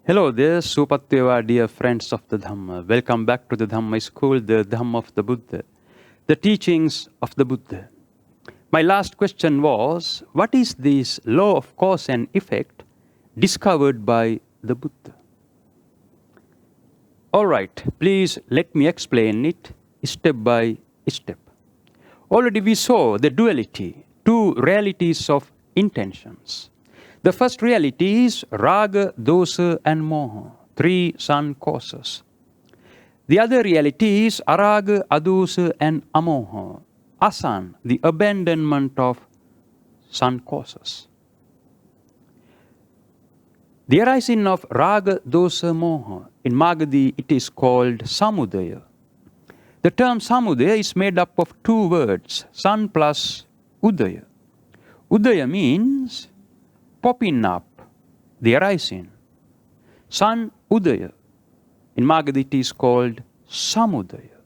Hello there, Supatyeva, dear friends of the Dhamma. Welcome back to the Dhamma school, the Dhamma of the Buddha, the teachings of the Buddha. My last question was, what is this law of cause and effect discovered by the Buddha? All right, please let me explain it step by step. Already we saw the duality, two realities of intentions. The first reality is raga, dosa and moha, three sun causes. The other reality is araga, adosa and amoha, asan, the abandonment of sun causes. The arising of raga, dosa, moha, in Magadhi it is called samudaya. The term samudaya is made up of two words, sun plus udaya. Udaya means popping up, the arising. Sun udaya. In Magadhi it is called samudaya.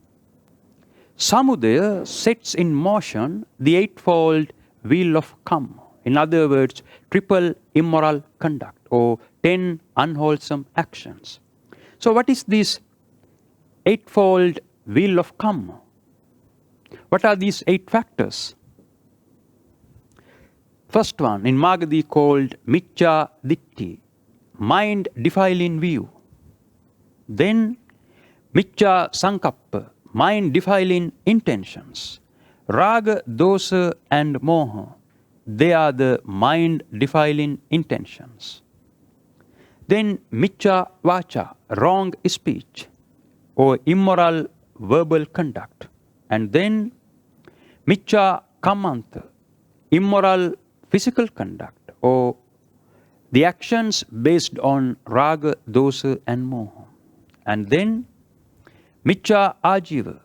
Samudaya sets in motion the eightfold wheel of karma. In other words, triple immoral conduct or 10 unwholesome actions. So what is this eightfold wheel of karma? What are these 8 factors? First one, in Magadhi called Miccha Ditti, mind defiling view. Then Miccha Sankappa, mind defiling intentions. Raga, dosa and moha, they are the mind defiling intentions. Then Miccha Vacha, wrong speech or immoral verbal conduct. And then Miccha Kammanta, immoral physical conduct or the actions based on raga, dosa and moha. And then Miccha Ajiva,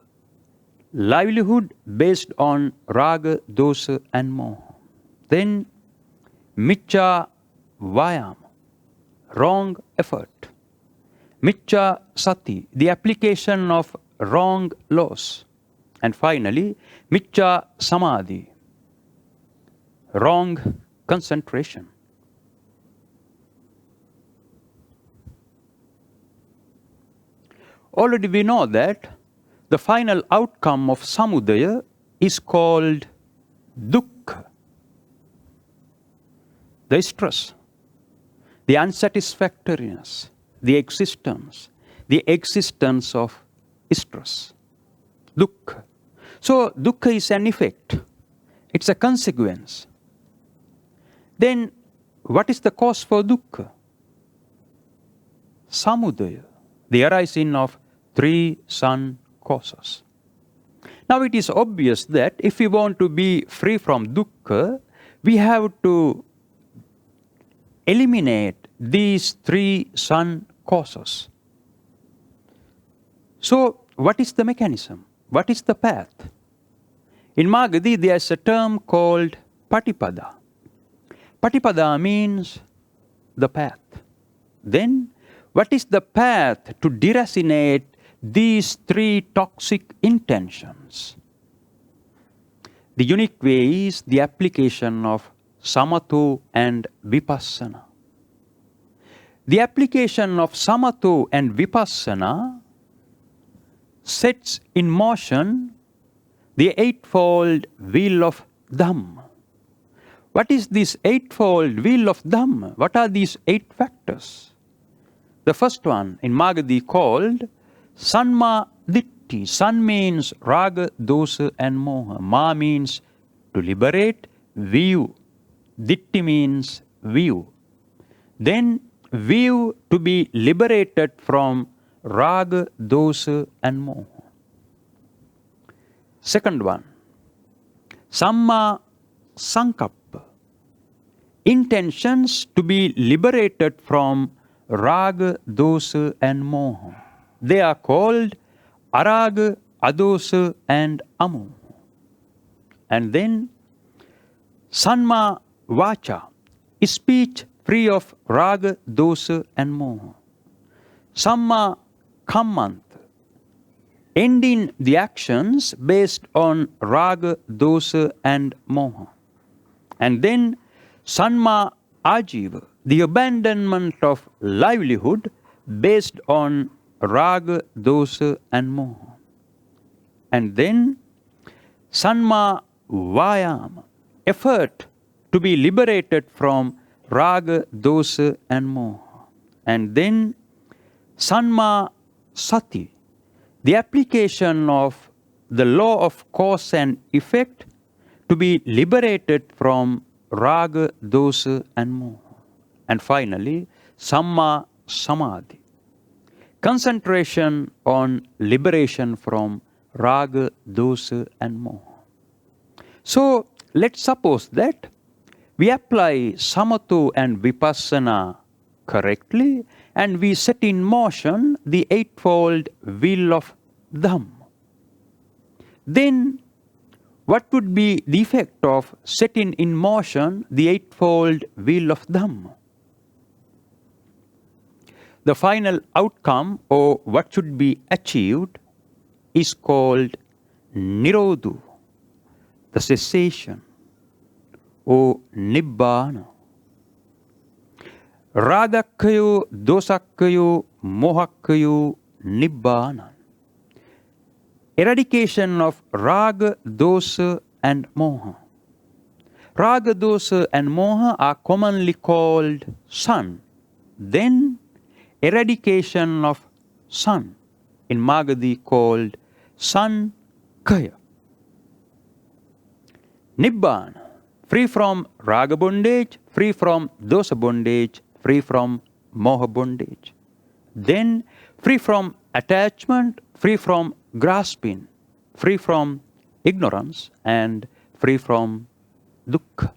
livelihood based on raga, dosa and moha. Then Miccha Vayama, wrong effort. Miccha Sati, the application of wrong laws. And finally, Miccha Samadhi, wrong concentration. Already we know that the final outcome of samudaya is called dukkha, the stress, the unsatisfactoriness, the existence of stress. Dukkha. So dukkha is an effect. It's a consequence. Then what is the cause for dukkha? Samudaya, the arising of 3 sun causes. Now it is obvious that if we want to be free from dukkha, we have to eliminate these 3 sun causes. So what is the mechanism? What is the path? In Magadhi there is a term called patipada. Patipada means the path. Then what is the path to deracinate these 3 toxic intentions? The unique way is the application of samatho and vipassana. The application of samatho and vipassana sets in motion the eightfold wheel of Dhamma. What is this eightfold wheel of Dhamma? What are these 8 factors? The first one in Magadhi called Sanma Ditti. San means raga, dosa and moha. Ma means to liberate, view. Ditti means view. Then view to be liberated from raga, dosa and moha. Second one, Samma Sankappa. Intentions to be liberated from raga, dosa and moha. They are called araga, adosa and amoha. And then Sanma Vacha, speech free of raga, dosa and moha. Samma Kammanta, ending the actions based on raga, dosa and moha. And then Sanma Ajiva, the abandonment of livelihood based on raga, dosa and moha. And then sanma vayama, effort to be liberated from raga, dosa and moha. And then sanma sati, the application of the law of cause and effect to be liberated from raga, dosa and moha. And finally, samma samadhi, concentration on liberation from raga, dosa and moha. So let's suppose that we apply samatha and vipassana correctly and we set in motion the eightfold wheel of Dhamma. Then what would be the effect of setting in motion the eightfold wheel of Dhamma? The final outcome, or what should be achieved, is called nirodha, the cessation, or nibbana. Ragakkayo, dosakkayo, mohakkayo, nibbana. Eradication of raga, dosa and moha. Raga, dosa and moha are commonly called sun. Then eradication of sun, in Magadhi called sun kaya. Nibbana, free from raga bondage, free from dosa bondage, free from moha bondage. Then free from attachment, free from grasping, free from ignorance and free from dukkha.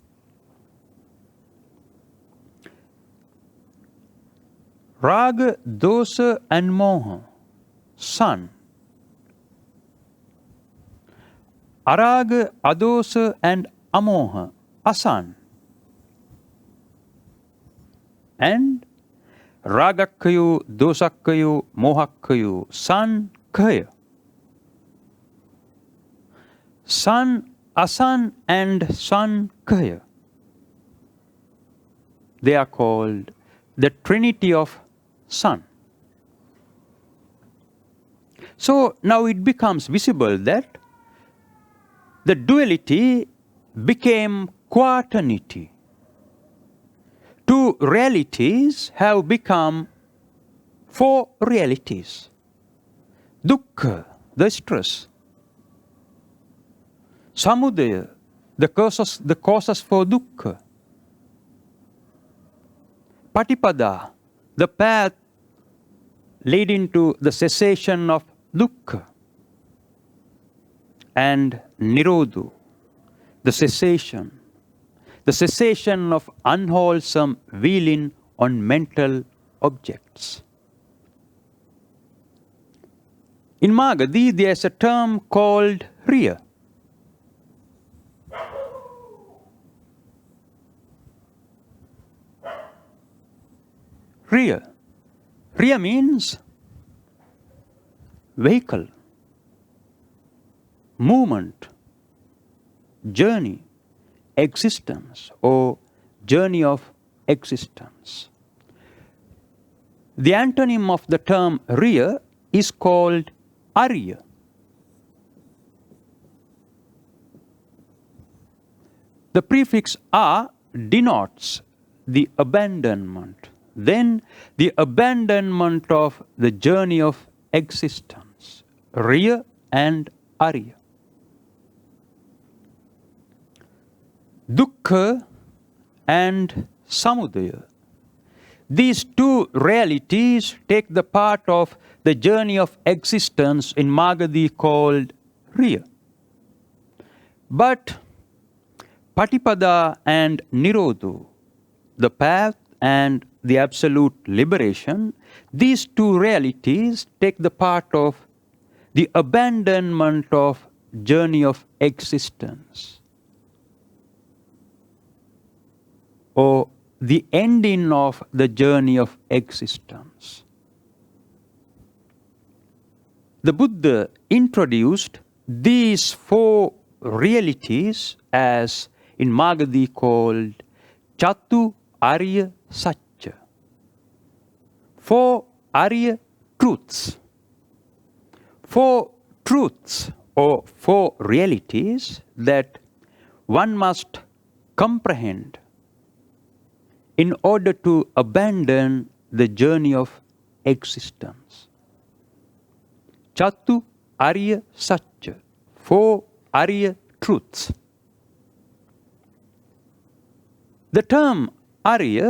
Raga, dosa and moha, sun. Araga, adosa and amoha, asan. And ragakkayo, dosakkayo, mohakkayo, san kaya. San, asan and san kaya. They are called the Trinity of Sun. So now it becomes visible that the duality became quaternity. Two realities have become four realities. Dukkha, the stress. Samudaya, the causes for dukkha. Patipada, the path leading to the cessation of dukkha. And nirodha, the cessation of unwholesome wheeling on mental objects. In Magadhi, there is a term called riya. Riya. Riya means vehicle, movement, journey, existence, or journey of existence. The antonym of the term riya is called arya. The prefix a denotes the abandonment. Then the abandonment of the journey of existence, riya and arya. Dukkha and samudaya. These two realities take the part of the journey of existence in Magadhi called riya. But patipada and nirodha, the path and the absolute liberation, these two realities take the part of the abandonment of journey of existence, or the ending of the journey of existence. The Buddha introduced these four realities as in Magadhi called Chatu Arya Satya. 4 Arya truths. 4 truths or 4 realities that one must comprehend in order to abandon the journey of existence. Chatu Arya Satya. 4 Arya truths. The term Arya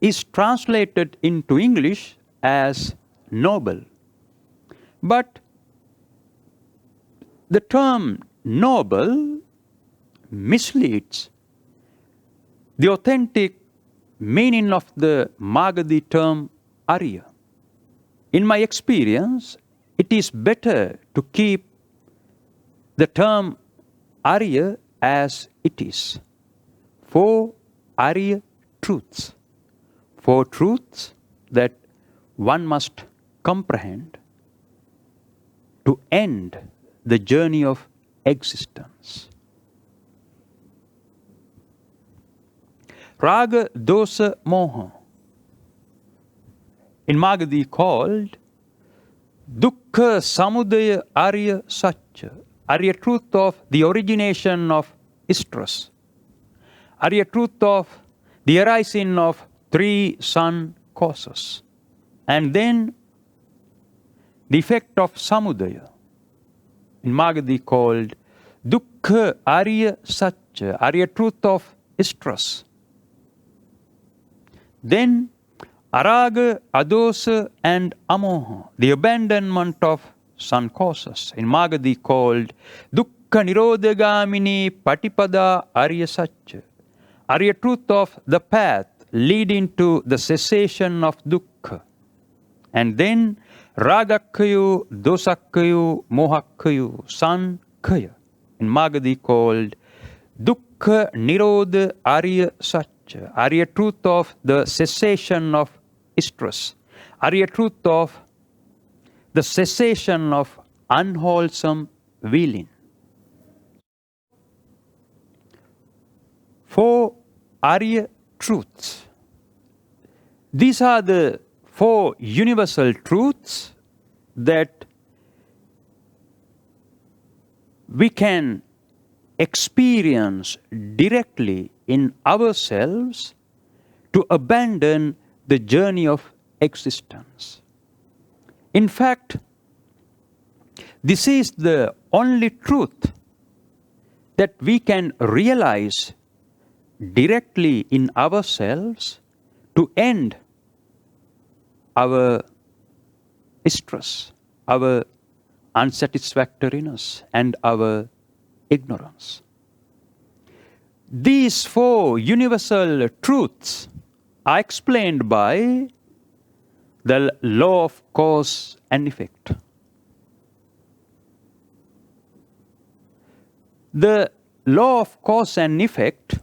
is translated into English as noble. But the term noble misleads the authentic meaning of the Magadhi term Arya. In my experience, it is better to keep the term Arya as it is. 4 Arya truths. 4 truths that one must comprehend to end the journey of existence. Raga, dosa, moha. In Magadhi called Dukkha Samudaya Arya Satya. Arya truth of the origination of stress. Arya truth of the arising of 3 sun causes. And then the effect of Samudaya. In Magadhi called Dukkha Arya Satya. Arya truth of stress. Then Araga, Adosa and Amoha, the abandonment of sun causes. In Magadhi called Dukkha Nirodhagamini Patipada Arya Satya. Arya truth of the path leading to the cessation of dukkha. And then Ragakkayu, Dosakkayu, Mohakkayu, Sankaya. In Magadhi called Dukkha Nirodha Arya Satya. Arya truth of the cessation of stress. Arya truth of the cessation of unwholesome willing. 4 Arya truths. These are the 4 universal truths that we can experience directly in ourselves to abandon the journey of existence. In fact, this is the only truth that we can realize directly in ourselves to end our stress, our unsatisfactoriness, and our ignorance. These 4 universal truths are explained by the law of cause and effect. The law of cause and effect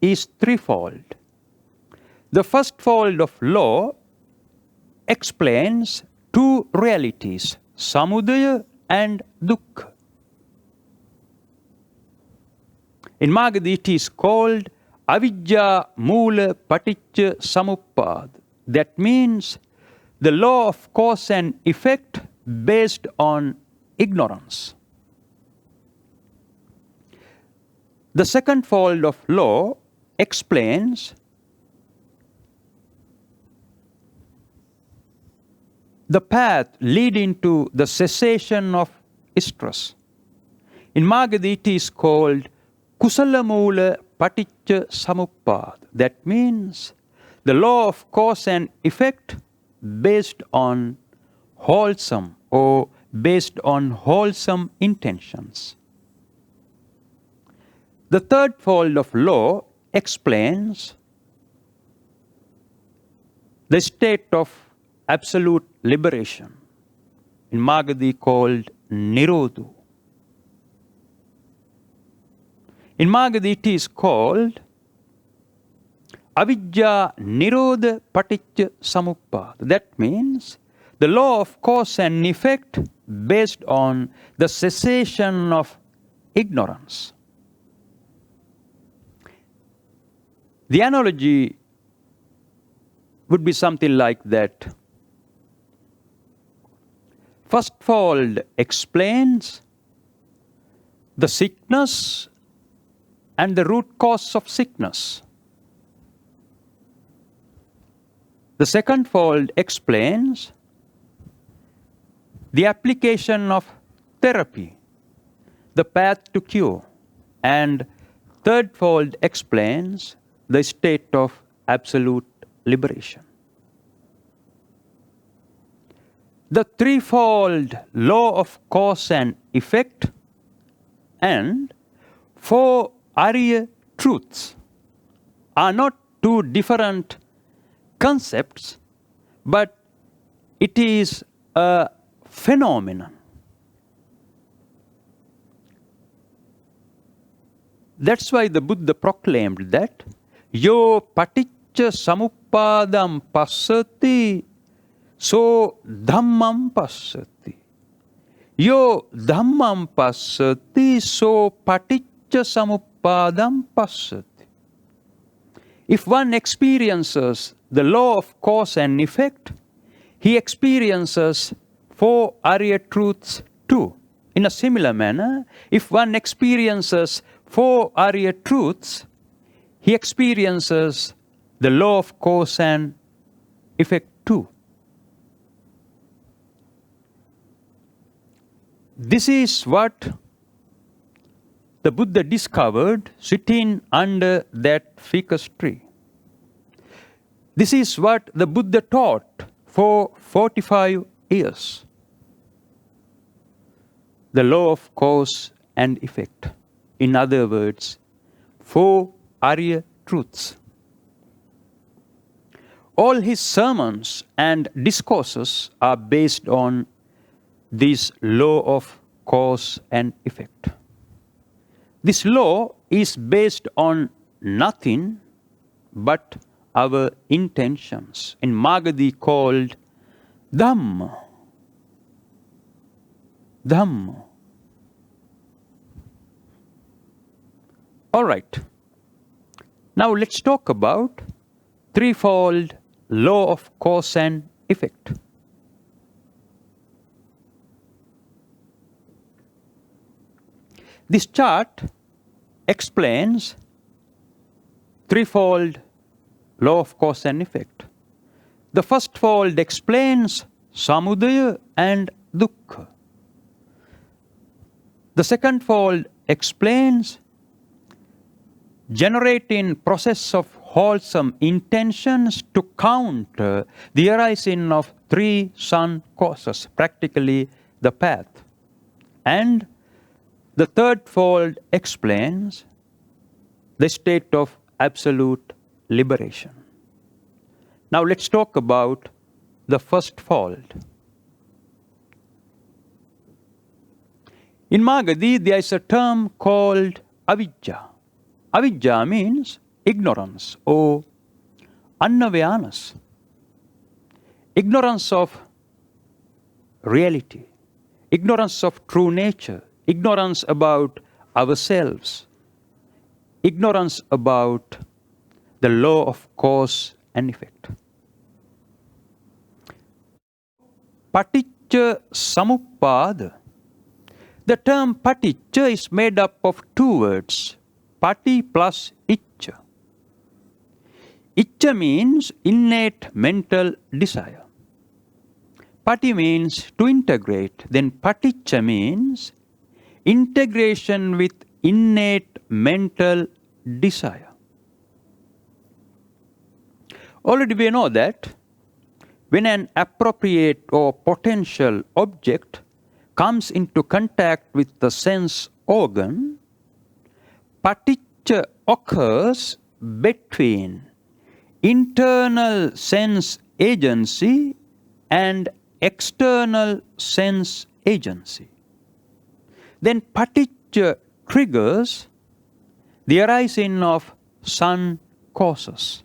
is threefold. The first fold of law explains 2 realities, samudaya and dukkha. In Magadhi it is called Avidya Moola Paticca Samuppada. That means the law of cause and effect based on ignorance. The second fold of law explains the path leading to the cessation of stress. In Magadhi it is called Kusala Moola Paticca Samuppada. That means the law of cause and effect based on wholesome or based on wholesome intentions. The third fold of law explains the state of absolute liberation. In Magadhi called Nirodhu. In Magadhi it is called Avidya Nirodha Paticca Samuppada. That means the law of cause and effect based on the cessation of ignorance. The analogy would be something like that. First fold explains the sickness and the root cause of sickness. The second fold explains the application of therapy, the path to cure. And third fold explains the state of absolute liberation. The threefold law of cause and effect and four Arya truths are not two different concepts, but it is a phenomenon. That's why the Buddha proclaimed that Yo paticca samuppadam passati so dhammam passati. Yo dhammam passati so paticca samuppadam passati. If one experiences the law of cause and effect, he experiences four Arya truths too. In a similar manner, if one experiences four Arya truths, he experiences the law of cause and effect too. This is what the Buddha discovered sitting under that ficus tree. This is what the Buddha taught for 45 years. The law of cause and effect. In other words, four Arya truths. All his sermons and discourses are based on this law of cause and effect. This law is based on nothing but our intentions, in Magadhi called Dhamma. Dhamma. All right. Now let's talk about threefold law of cause and effect. This chart explains threefold law of cause and effect. The first fold explains samudaya and dukkha. The second fold explains generating process of wholesome intentions to counter the arising of three sun causes, practically the path. And the third fold explains the state of absolute liberation. Now let's talk about the first fold. In Magadhi, there is a term called avijja. Avijja means ignorance or unawareness. Ignorance of reality, ignorance of true nature, ignorance about ourselves, ignorance about the law of cause and effect. Paticca samuppada. The term paticca is made up of two words, pati plus icca. Icca means innate mental desire. Pati means to integrate. Then paticca means integration with innate mental desire. Already we know that when an appropriate or potential object comes into contact with the sense organ, paticca occurs between internal sense agency and external sense agency. Then paticca triggers the arising of sun causes.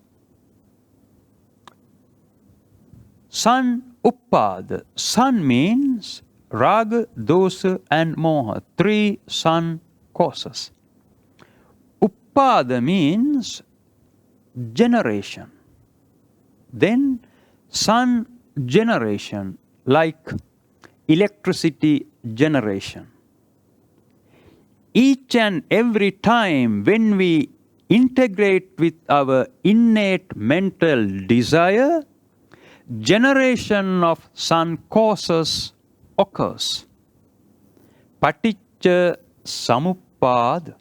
Sun uppada. Sun means raga, dosa and moha. Three sun causes. Uppada means generation. Then sun generation, like electricity generation. Each and every time when we integrate with our innate mental desire, generation of sun causes occurs. Paticca Samuppada.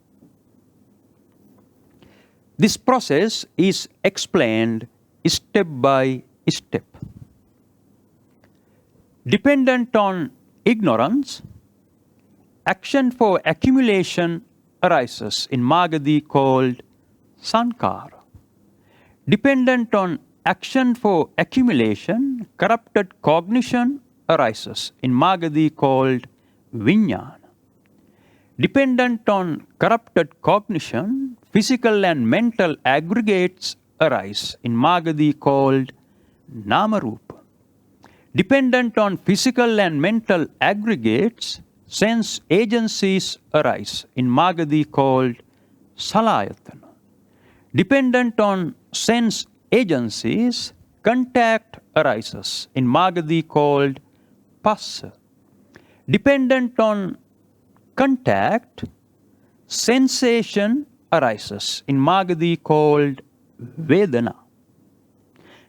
This process is explained step by step. Dependent on ignorance, action for accumulation arises in Magadhi called Sankara. Dependent on action for accumulation, corrupted cognition arises in Magadhi called Vijnana. Dependent on corrupted cognition, physical and mental aggregates arise in Magadhi called Namarupa. Dependent on physical and mental aggregates, sense agencies arise in Magadhi called Salayatana. Dependent on sense agencies, contact arises in Magadhi called Passa. Dependent on contact, sensation arises in Magadhi called Vedana.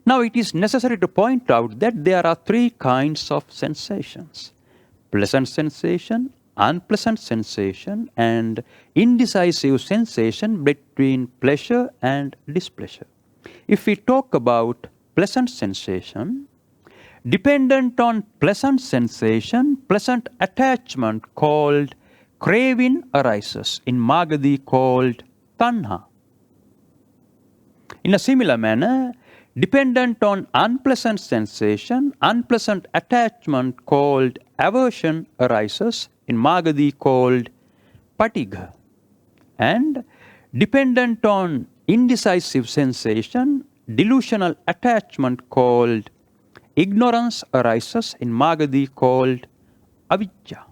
Now it is necessary to point out that there are three kinds of sensations: pleasant sensation, unpleasant sensation, and indecisive sensation between pleasure and displeasure. If we talk about pleasant sensation, dependent on pleasant sensation, pleasant attachment called craving arises in Magadhi called Tanha. In a similar manner, dependent on unpleasant sensation, unpleasant attachment called aversion arises in Magadhi called Patigha. And dependent on indecisive sensation, delusional attachment called ignorance arises in Magadhi called Avijja.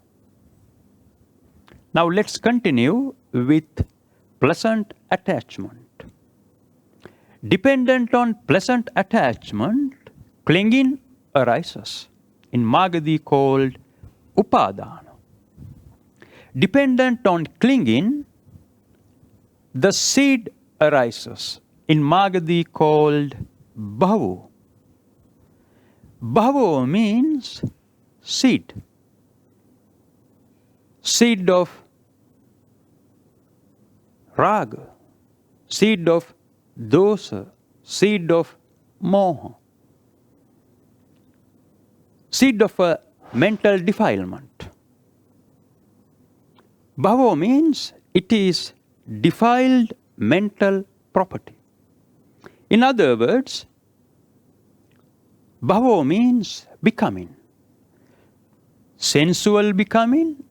Now let's continue with pleasant attachment. Dependent on pleasant attachment, clinging arises in Magadhi called Upadana. Dependent on clinging, the seed arises in Magadhi called Bhavo. Bhavo means seed. Seed of raga, seed of dosa, seed of moha, seed of a mental defilement. Bhavo means it is defiled mental property. In other words, bhavo means becoming. Sensual becoming,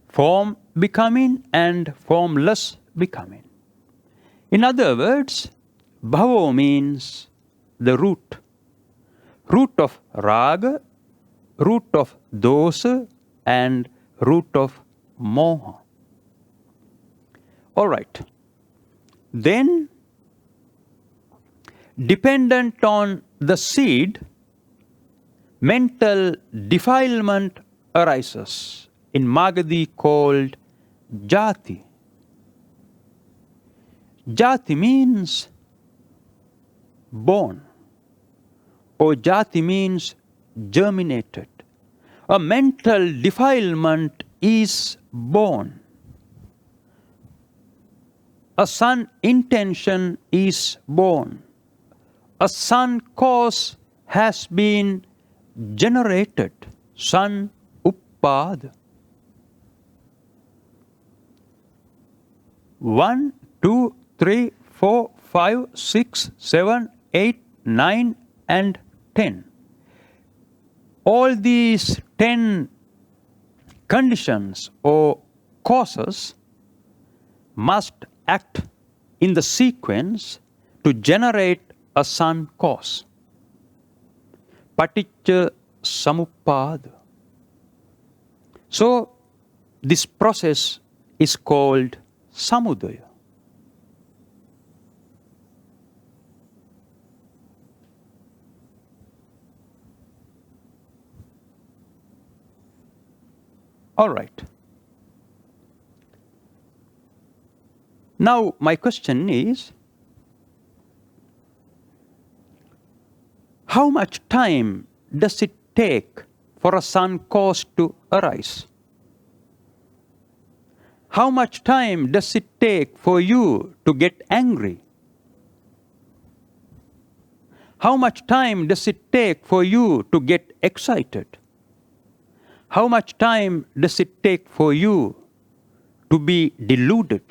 form becoming, and formless becoming. In other words, bhavo means the root. Root of raga, root of dosa, and root of moha. All right. Then, dependent on the seed, mental defilement arises in Magadhi called jati. Jati means born, or jati means germinated. A mental defilement is born. A sun intention is born. A sun cause has been generated. Sun uppada. 1, 2, 3, 4, 5, 6, 7, 8, 9, and 10. All these 10 conditions or causes must act in the sequence to generate a sun cause. Paticca Samuppada. So, this process is called Samudaya. All right. Now, my question is, how much time does it take for a sun cause to arise? How much time does it take for you to get angry? How much time does it take for you to get excited? How much time does it take for you to be deluded?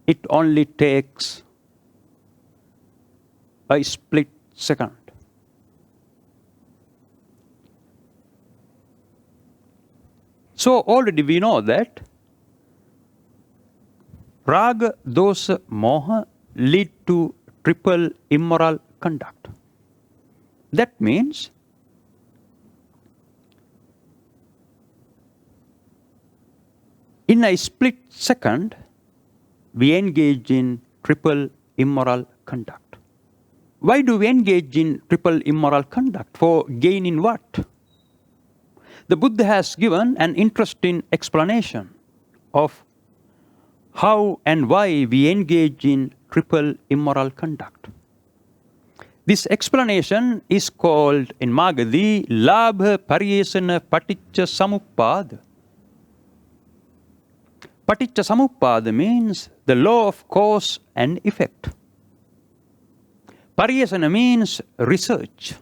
It only takes a split second. So already we know that raga, dosa, moha lead to triple immoral conduct. That means in a split second, we engage in triple immoral conduct. Why do we engage in triple immoral conduct? For gain in what? The Buddha has given an interesting explanation of how and why we engage in triple immoral conduct. This explanation is called in Magadhi Labha Pariyesana Paticca Samuppada. Paticca Samuppada means the law of cause and effect. Pariyesana means research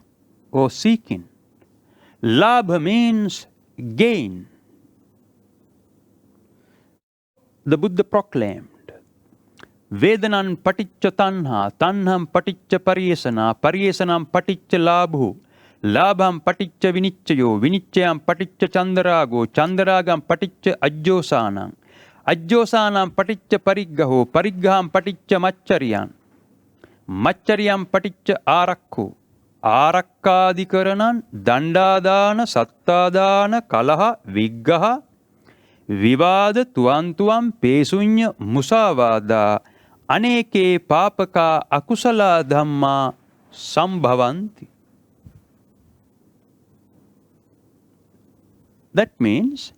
or seeking. Labha means gain. The Buddha proclaimed, Vedanan paticca tanha, tanham paticca pariyesana, pariyesanam paticca labhu, labham paticca vinichchayo, vinichchayam paticca chandarago, chandaragam paticca ajjosanam, ajjosanam paticca pariggaho, pariggaham paticca macchariyan, macchariyan paticca arakku, ආරක්කාදිකරණං දණ්ඩාදාන සත්තාදාන කලහ විග්ගහ විවාද තුවන්තුවම් පේසුඤ්ඤ මුසාවාදා අනේකේ පාපකා අකුසලා ධම්මා සම්භවಂತಿ. That means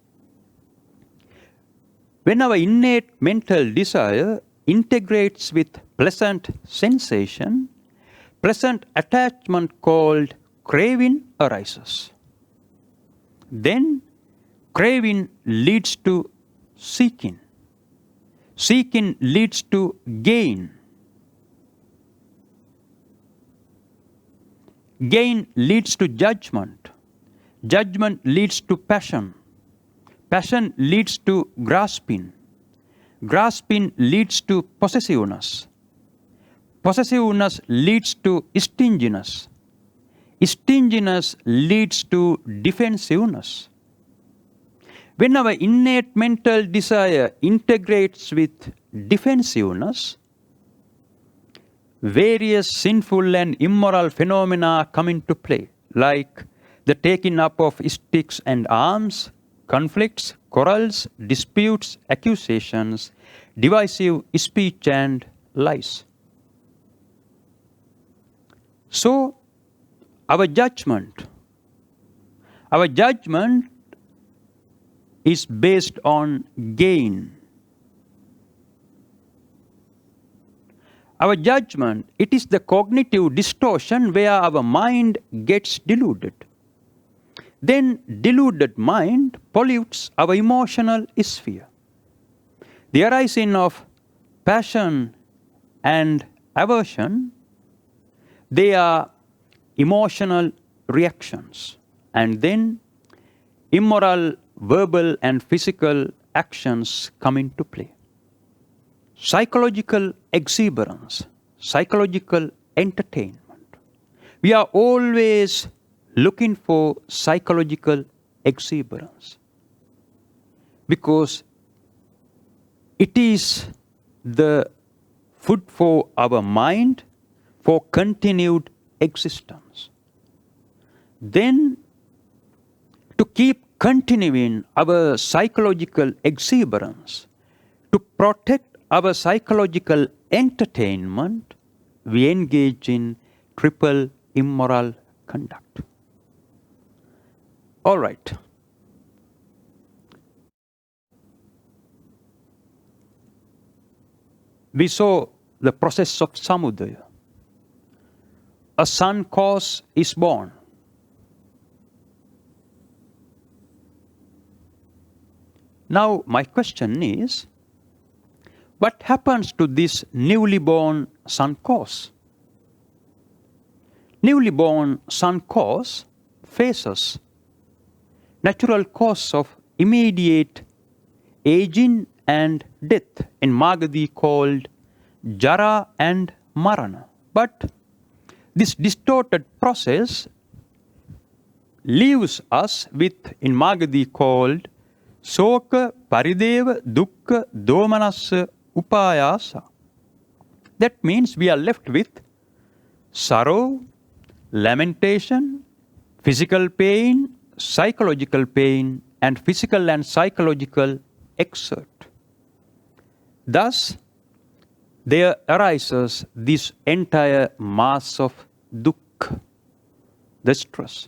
when our innate mental desire integrates with pleasant sensation, pleasant attachment called craving arises. Then craving leads to seeking. Seeking leads to gain. Gain leads to judgment. Judgment leads to passion. Passion leads to grasping. Grasping leads to possessiveness. Possessiveness leads to stinginess. Stinginess leads to defensiveness. When our innate mental desire integrates with defensiveness, various sinful and immoral phenomena come into play, like the taking up of sticks and arms, conflicts, quarrels, disputes, accusations, divisive speech and lies. So, our judgment is based on gain. Our judgment, it is the cognitive distortion where our mind gets deluded. Then deluded mind pollutes our emotional sphere. The arising of passion and aversion, they are emotional reactions, and then immoral verbal and physical actions come into play. Psychological exuberance, psychological entertainment. We are always looking for psychological exuberance because it is the food for our mind for continued existence. Then, to keep continuing our psychological exuberance, to protect our psychological entertainment, we engage in triple immoral conduct. All right. We saw the process of samudaya. A sun cause is born. Now my question is, what happens to this newly born sun cause? Newly born sun cause faces natural cause of immediate aging and death, in Magadhi called Jara and Marana. But this distorted process leaves us with, in Magadhi called Soka, Parideva, Dukkha, Domanassa, Upayasa. That means we are left with sorrow, lamentation, physical pain, psychological pain, and physical and psychological exert. Thus, there arises this entire mass of dukkha, the stress,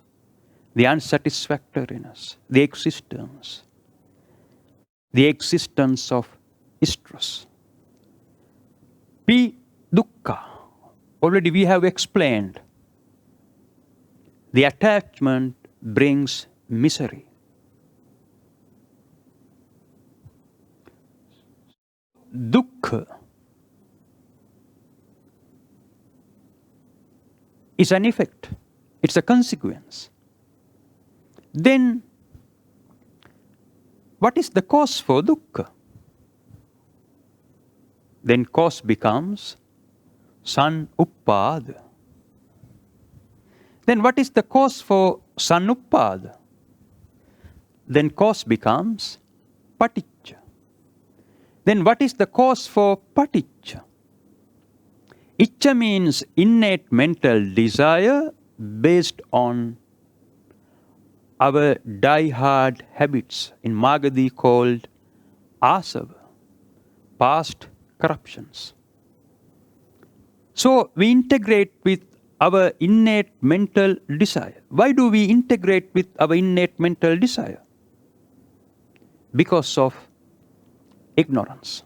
the unsatisfactoriness, the existence of stress. P. Dukkha. Already we have explained. The attachment brings misery. Dukkha is an effect. It's a consequence. Then, what is the cause for dukkha? Then cause becomes sanuppāda. Then what is the cause for sanuppāda? Then cause becomes paticca. Then what is the cause for paticca? Icca means innate mental desire based on our die-hard habits, in Magadhi called asava, past corruptions. So we integrate with our innate mental desire. Why do we integrate with our innate mental desire? Because of ignorance.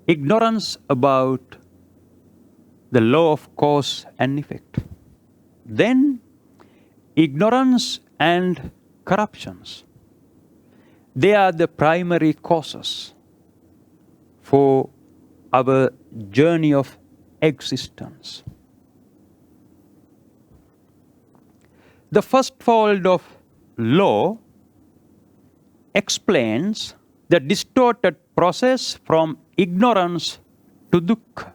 Ignorance about the law of cause and effect. Then ignorance and corruptions, they are the primary causes for our journey of existence. The first fold of law explains the distorted process from ignorance to dukkha.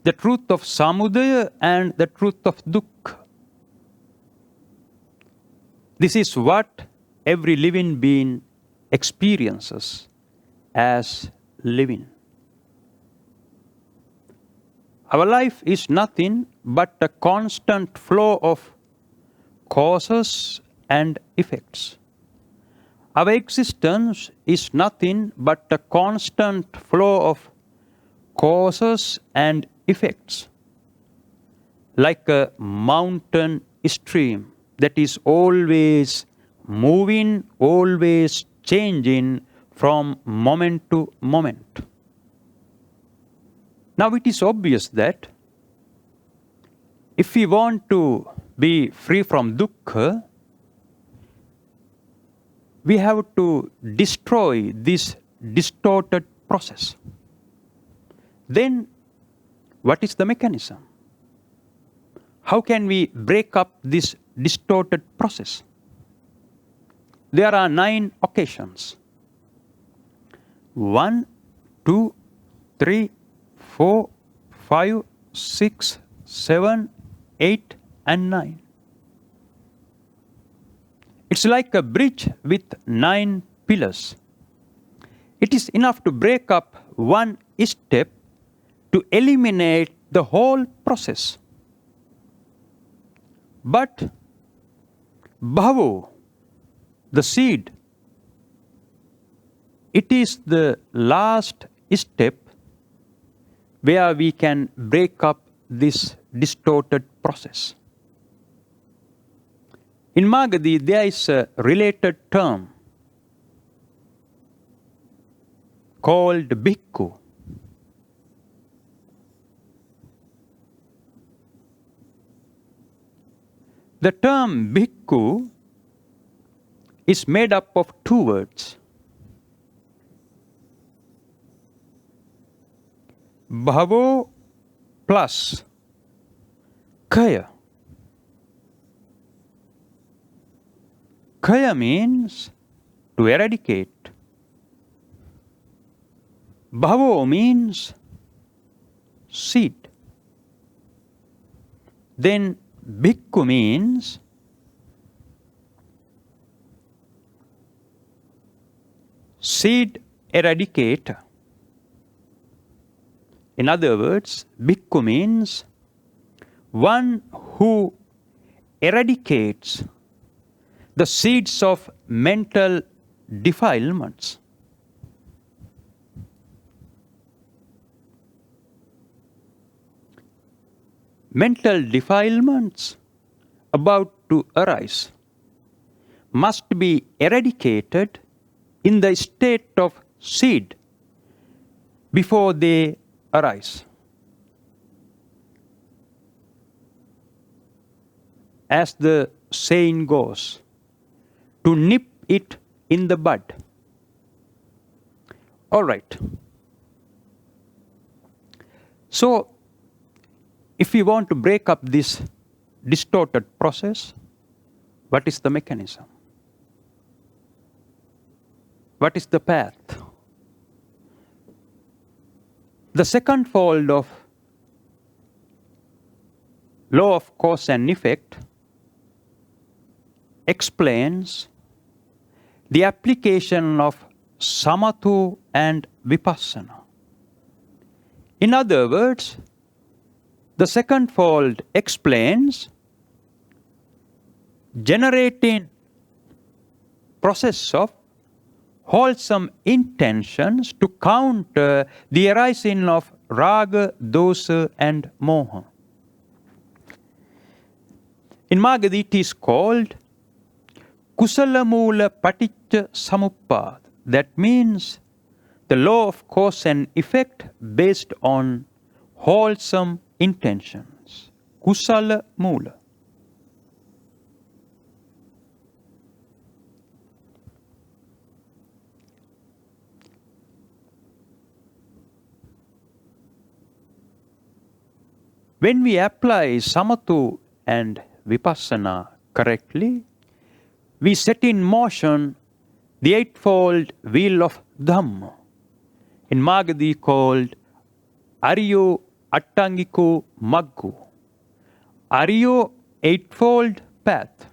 The truth of samudaya and the truth of dukkha. This is what every living being experiences as living. Our life is nothing but a constant flow of causes and effects. Our existence is nothing but a constant flow of causes and effects. Like a mountain stream that is always moving, always changing from moment to moment. Now it is obvious that if we want to be free from dukkha, we have to destroy this distorted process. Then, what is the mechanism? How can we break up this distorted process? There are 9 occasions. 1, 2, 3, 4, 5, 6, 7, 8, and 9. It's like a bridge with 9 pillars. It is enough to break up one step to eliminate the whole process. But bhavo, the seed, it is the last step where we can break up this distorted process. In Magadi, there is a related term called bhikkhu. The term bhikkhu is made up of two words. Bhavo plus kaya. Kaya means to eradicate. Bhavo means seed. Then bhikkhu means seed eradicator. In other words, bhikkhu means one who eradicates the seeds of mental defilements. Mental defilements about to arise must be eradicated in the state of seed before they arise. As the saying goes, to nip it in the bud. All right. So, if we want to break up this distorted process, what is the mechanism? What is the path? The second fold of law of cause and effect explains the application of samatha and vipassana. In other words, the second fold explains generating process of wholesome intentions to counter the arising of raga, dosa and moha. In Magadi it is called kusala moola paticca samuppada. That means the law of cause and effect based on wholesome intentions. Kusala moola. When we apply samatha and vipassana correctly, we set in motion the eightfold wheel of Dhamma, in Magadi called Ariyo Attangiko Maggu. Ariyo, eightfold path.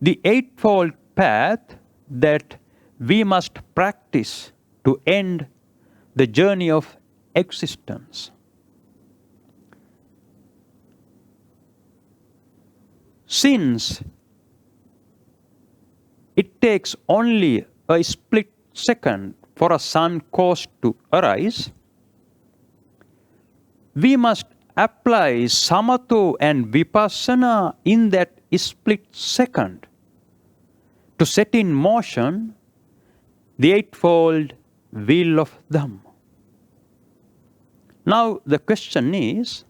The eightfold path that we must practice to end the journey of existence. Since it takes only a split second for a sun cause to arise, we must apply samatha and vipassana in that split second to set in motion the eightfold wheel of Dhamma. Now the question is,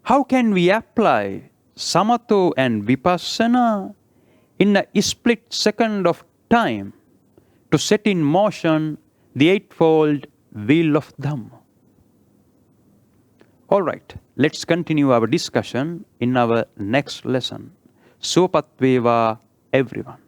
how can we apply samatha and vipassana in a split second of time to set in motion the eightfold wheel of Dhamma? All right, let's continue our discussion in our next lesson. Sopatveva, everyone.